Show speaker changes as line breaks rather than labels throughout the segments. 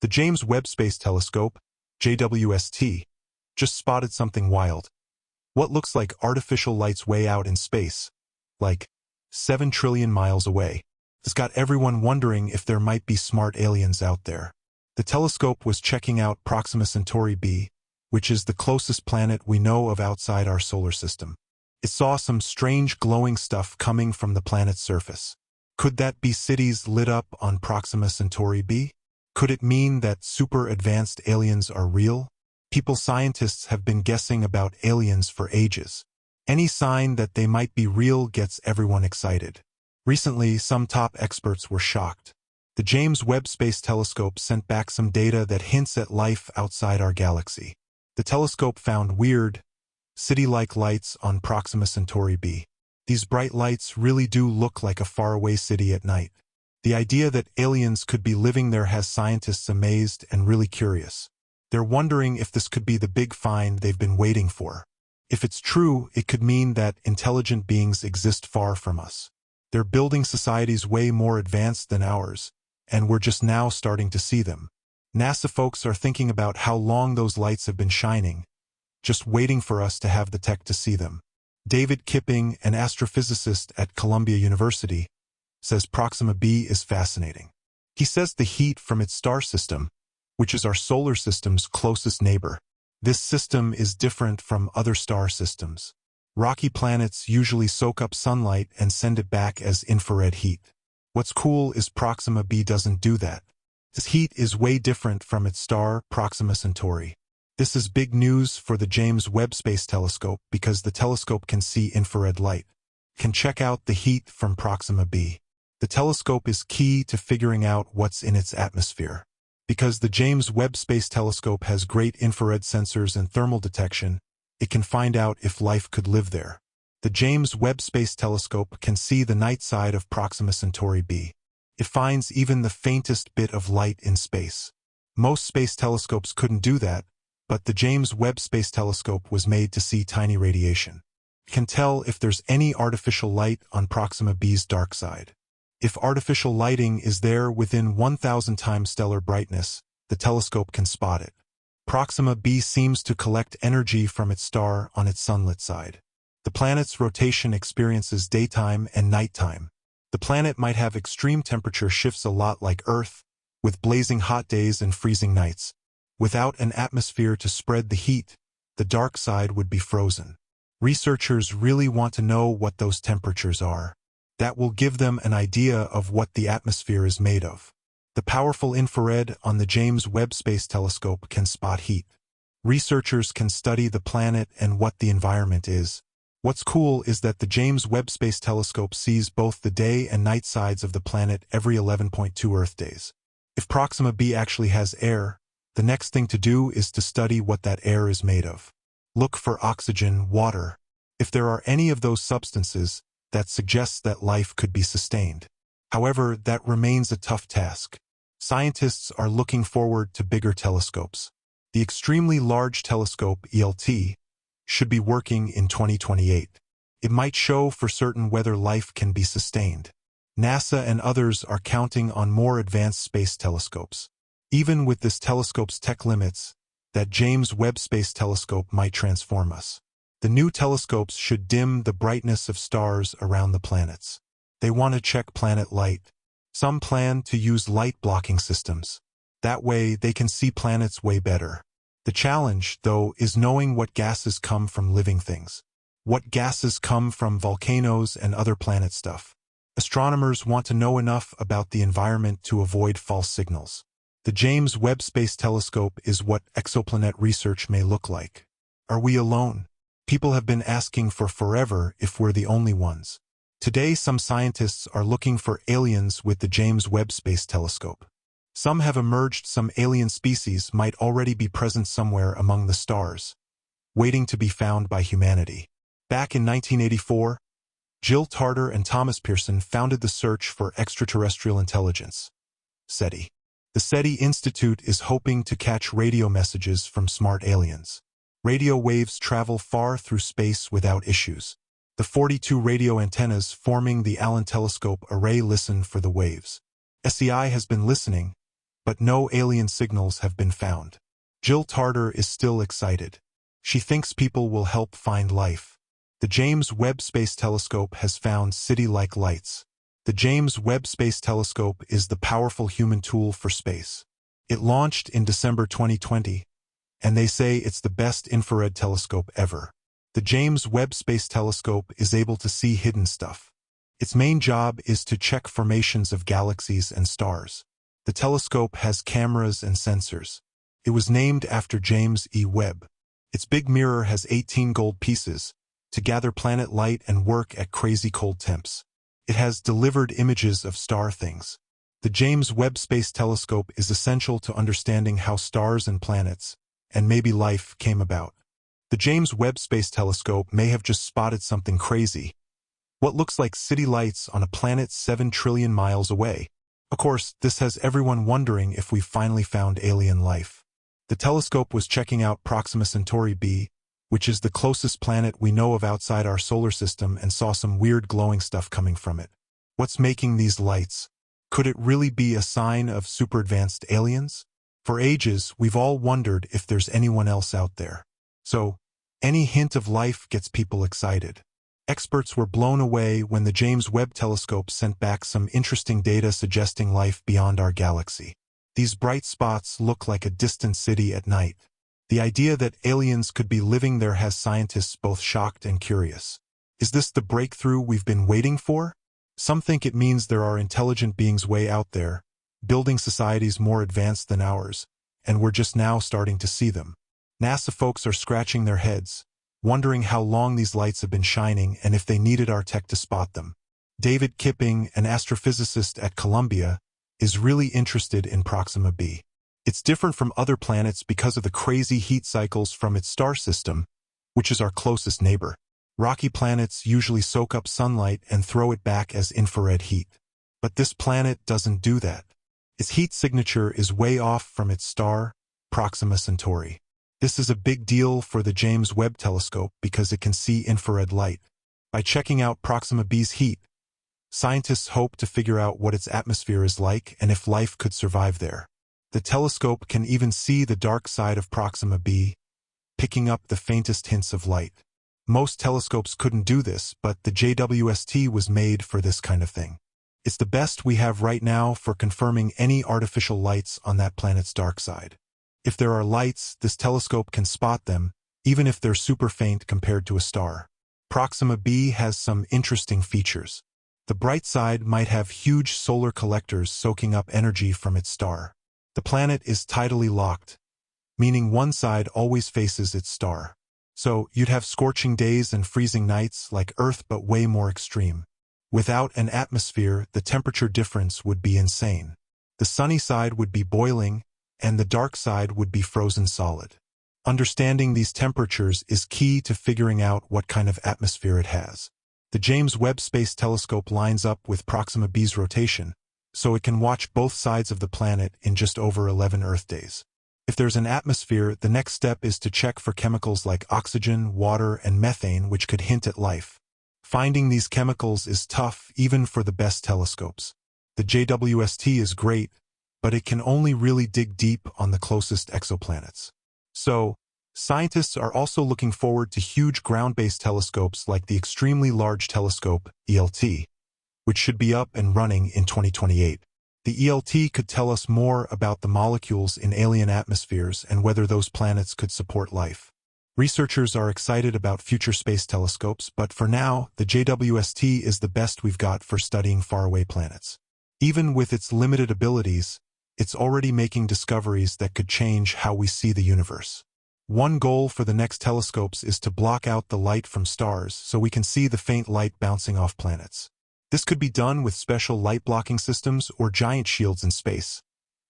The James Webb Space Telescope, JWST, just spotted something wild. What looks like artificial lights way out in space, like 7 trillion miles away. This got everyone wondering if there might be smart aliens out there. The telescope was checking out Proxima Centauri b, which is the closest planet we know of outside our solar system. It saw some strange glowing stuff coming from the planet's surface. Could that be cities lit up on Proxima Centauri b? Could it mean that super-advanced aliens are real? Scientists have been guessing about aliens for ages. Any sign that they might be real gets everyone excited. Recently, some top experts were shocked. The James Webb Space Telescope sent back some data that hints at life outside our galaxy. The telescope found weird, city-like lights on Proxima Centauri b. These bright lights really do look like a faraway city at night. The idea that aliens could be living there has scientists amazed and really curious. They're wondering if this could be the big find they've been waiting for. If it's true, it could mean that intelligent beings exist far from us. They're building societies way more advanced than ours, and we're just now starting to see them. NASA folks are thinking about how long those lights have been shining, just waiting for us to have the tech to see them. David Kipping, an astrophysicist at Columbia University, says Proxima b is fascinating. He says the heat from its star system, which is our solar system's closest neighbor. This system is different from other star systems. Rocky planets usually soak up sunlight and send it back as infrared heat. What's cool is Proxima b doesn't do that. This heat is way different from its star, Proxima Centauri. This is big news for the James Webb Space Telescope because the telescope can see infrared light, can check out the heat from Proxima b. The telescope is key to figuring out what's in its atmosphere. Because the James Webb Space Telescope has great infrared sensors and thermal detection, it can find out if life could live there. The James Webb Space Telescope can see the night side of Proxima Centauri b. It finds even the faintest bit of light in space. Most space telescopes couldn't do that, but the James Webb Space Telescope was made to see tiny radiation. It can tell if there's any artificial light on Proxima b's dark side. If artificial lighting is there within 1,000 times stellar brightness, the telescope can spot it. Proxima b seems to collect energy from its star on its sunlit side. The planet's rotation experiences daytime and nighttime. The planet might have extreme temperature shifts a lot like Earth, with blazing hot days and freezing nights. Without an atmosphere to spread the heat, the dark side would be frozen. Researchers really want to know what those temperatures are. That will give them an idea of what the atmosphere is made of. The powerful infrared on the James Webb Space Telescope can spot heat. Researchers can study the planet and what the environment is. What's cool is that the James Webb Space Telescope sees both the day and night sides of the planet every 11.2 Earth days. If Proxima b actually has air, the next thing to do is to study what that air is made of. Look for oxygen, water. If there are any of those substances, that suggests that life could be sustained. However, that remains a tough task. Scientists are looking forward to bigger telescopes. The Extremely Large Telescope, ELT, should be working in 2028. It might show for certain whether life can be sustained. NASA and others are counting on more advanced space telescopes. Even with this telescope's tech limits, that James Webb Space Telescope might transform us. The new telescopes should dim the brightness of stars around the planets. They want to check planet light. Some plan to use light-blocking systems. That way, they can see planets way better. The challenge, though, is knowing what gases come from living things. What gases come from volcanoes and other planet stuff. Astronomers want to know enough about the environment to avoid false signals. The James Webb Space Telescope is what exoplanet research may look like. Are we alone? People have been asking for forever if we're the only ones. Today, some scientists are looking for aliens with the James Webb Space Telescope. Some have emerged. Some alien species might already be present somewhere among the stars, waiting to be found by humanity. Back in 1984, Jill Tarter and Thomas Pearson founded the Search for Extraterrestrial Intelligence, SETI. The SETI Institute is hoping to catch radio messages from smart aliens. Radio waves travel far through space without issues. The 42 radio antennas forming the Allen Telescope array listen for the waves. SEI has been listening, but no alien signals have been found. Jill Tarter is still excited. She thinks people will help find life. The James Webb Space Telescope has found city-like lights. The James Webb Space Telescope is the powerful human tool for space. It launched in December 2020, and they say it's the best infrared telescope ever. The James Webb Space Telescope is able to see hidden stuff. Its main job is to check formations of galaxies and stars. The telescope has cameras and sensors. It was named after James E. Webb. Its big mirror has 18 gold pieces to gather planet light and work at crazy cold temps. It has delivered images of star things. The James Webb Space Telescope is essential to understanding how stars and planets, and maybe life, came about. The James Webb Space Telescope may have just spotted something crazy. What looks like city lights on a planet 7 trillion miles away. Of course, this has everyone wondering if we've finally found alien life. The telescope was checking out Proxima Centauri b, which is the closest planet we know of outside our solar system, and saw some weird glowing stuff coming from it. What's making these lights? Could it really be a sign of super advanced aliens? For ages, we've all wondered if there's anyone else out there. So, any hint of life gets people excited. Experts were blown away when the James Webb Telescope sent back some interesting data suggesting life beyond our galaxy. These bright spots look like a distant city at night. The idea that aliens could be living there has scientists both shocked and curious. Is this the breakthrough we've been waiting for? Some think it means there are intelligent beings way out there, building societies more advanced than ours, and we're just now starting to see them. NASA folks are scratching their heads, wondering how long these lights have been shining and if they needed our tech to spot them. David Kipping, an astrophysicist at Columbia, is really interested in Proxima b. It's different from other planets because of the crazy heat cycles from its star system, which is our closest neighbor. Rocky planets usually soak up sunlight and throw it back as infrared heat. But this planet doesn't do that. Its heat signature is way off from its star, Proxima Centauri. This is a big deal for the James Webb Telescope because it can see infrared light. By checking out Proxima b's heat, scientists hope to figure out what its atmosphere is like and if life could survive there. The telescope can even see the dark side of Proxima b, picking up the faintest hints of light. Most telescopes couldn't do this, but the JWST was made for this kind of thing. It's the best we have right now for confirming any artificial lights on that planet's dark side. If there are lights, this telescope can spot them, even if they're super faint compared to a star. Proxima b has some interesting features. The bright side might have huge solar collectors soaking up energy from its star. The planet is tidally locked, meaning one side always faces its star. So you'd have scorching days and freezing nights like Earth, but way more extreme. Without an atmosphere, the temperature difference would be insane. The sunny side would be boiling, and the dark side would be frozen solid. Understanding these temperatures is key to figuring out what kind of atmosphere it has. The James Webb Space Telescope lines up with Proxima b's rotation, so it can watch both sides of the planet in just over 11 Earth days. If there's an atmosphere, the next step is to check for chemicals like oxygen, water, and methane, which could hint at life. Finding these chemicals is tough even for the best telescopes. The JWST is great, but it can only really dig deep on the closest exoplanets. So, scientists are also looking forward to huge ground-based telescopes like the Extremely Large Telescope, ELT, which should be up and running in 2028. The ELT could tell us more about the molecules in alien atmospheres and whether those planets could support life. Researchers are excited about future space telescopes, but for now, the JWST is the best we've got for studying faraway planets. Even with its limited abilities, it's already making discoveries that could change how we see the universe. One goal for the next telescopes is to block out the light from stars so we can see the faint light bouncing off planets. This could be done with special light-blocking systems or giant shields in space,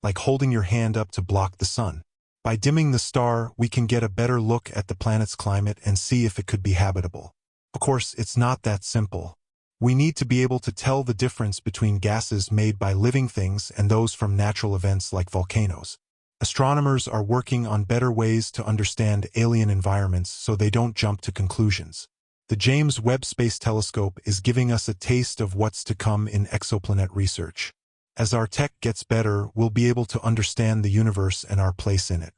like holding your hand up to block the sun. By dimming the star, we can get a better look at the planet's climate and see if it could be habitable. Of course, it's not that simple. We need to be able to tell the difference between gases made by living things and those from natural events like volcanoes. Astronomers are working on better ways to understand alien environments so they don't jump to conclusions. The James Webb Space Telescope is giving us a taste of what's to come in exoplanet research. As our tech gets better, we'll be able to understand the universe and our place in it.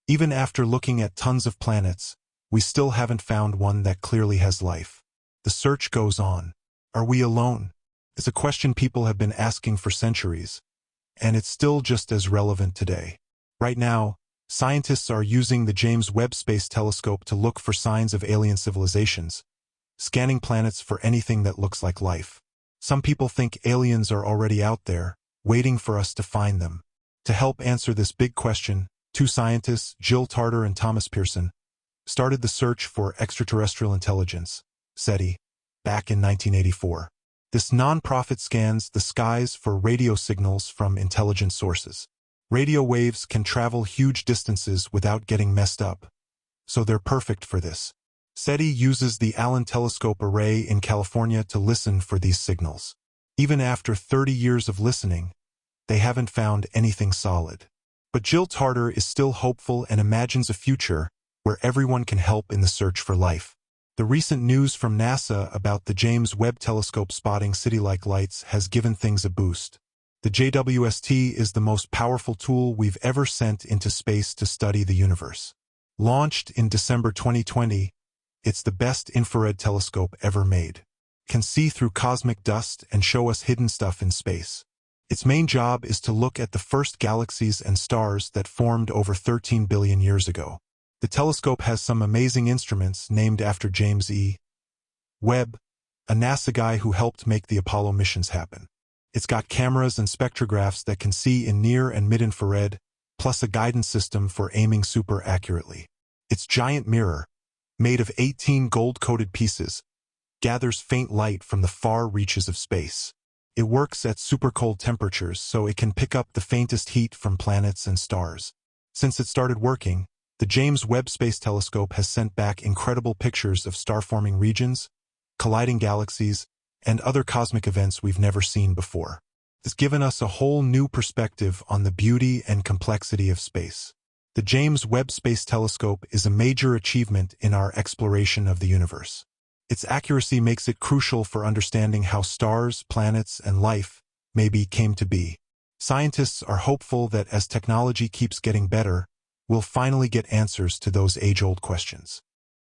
Even after looking at tons of planets, we still haven't found one that clearly has life. The search goes on. Are we alone? It's a question people have been asking for centuries, and it's still just as relevant today. Right now, scientists are using the James Webb Space Telescope to look for signs of alien civilizations, scanning planets for anything that looks like life. Some people think aliens are already out there, waiting for us to find them. To help answer this big question, two scientists, Jill Tarter and Thomas Pearson, started the search for extraterrestrial intelligence, SETI, back in 1984. This non-profit scans the skies for radio signals from intelligent sources. Radio waves can travel huge distances without getting messed up, so they're perfect for this. SETI uses the Allen Telescope Array in California to listen for these signals. Even after 30 years of listening, they haven't found anything solid. But Jill Tarter is still hopeful and imagines a future where everyone can help in the search for life. The recent news from NASA about the James Webb Telescope spotting city-like lights has given things a boost. The JWST is the most powerful tool we've ever sent into space to study the universe. Launched in December 2020, it's the best infrared telescope ever made. It can see through cosmic dust and show us hidden stuff in space. Its main job is to look at the first galaxies and stars that formed over 13 billion years ago. The telescope has some amazing instruments named after James E. Webb, a NASA guy who helped make the Apollo missions happen. It's got cameras and spectrographs that can see in near and mid-infrared, plus a guidance system for aiming super accurately. Its giant mirror, made of 18 gold-coated pieces, gathers faint light from the far reaches of space. It works at super cold temperatures, so it can pick up the faintest heat from planets and stars. Since it started working, the James Webb Space Telescope has sent back incredible pictures of star-forming regions, colliding galaxies, and other cosmic events we've never seen before. It's given us a whole new perspective on the beauty and complexity of space. The James Webb Space Telescope is a major achievement in our exploration of the universe. Its accuracy makes it crucial for understanding how stars, planets, and life maybe came to be. Scientists are hopeful that as technology keeps getting better, we'll finally get answers to those age-old questions.